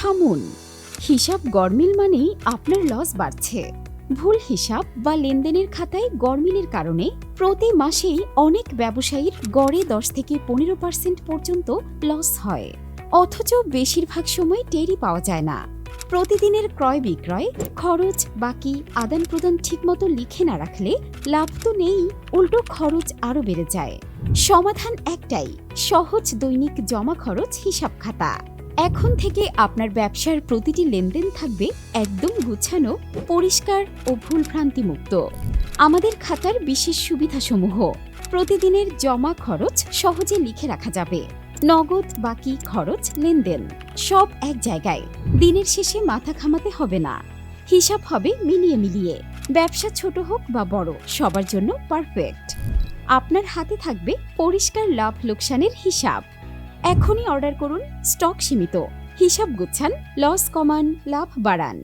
থামুন। হিসাব গরমিল মানেই আপনার লস বাড়ছে। ভুল হিসাব বা লেনদেনের খাতায় গরমিলের কারণে প্রতি মাসেই অনেক ব্যবসায়ীর গড়ে 10 থেকে 15% পর্যন্ত লস হয়, অথচ বেশিরভাগ সময় টেরই পাওয়া যায় না। প্রতিদিনের ক্রয় বিক্রয়, খরচ, বাকি, আদান প্রদান ঠিকমতো লিখে না রাখলে লাভ তো নেই, উল্টো খরচ আরও বেড়ে যায়। সমাধান একটাই, সহজ দৈনিক জমা খরচ হিসাব খাতা। এখন থেকে আপনার ব্যবসার প্রতিটি লেনদেন থাকবে একদম গুছানো, পরিষ্কার ও ভুলভ্রান্তিমুক্ত। আমাদের খাতার বিশেষ সুবিধাসমূহ: প্রতিদিনের জমা খরচ সহজে লিখে রাখা যাবে, নগদ, বাকি, খরচ, লেনদেন সব এক জায়গায়। দিনের শেষে মাথা ঘামাতে হবে না, হিসাব হবে মিলিয়ে মিলিয়ে। ব্যবসা ছোট হোক বা বড়, সবার জন্য পারফেক্ট। আপনার হাতে থাকবে পরিষ্কার লাভ লোকসানের হিসাব। এখনই অর্ডার করুন, স্টক সীমিত। হিসাব গুছান, লস কমান, লাভ বাড়ান।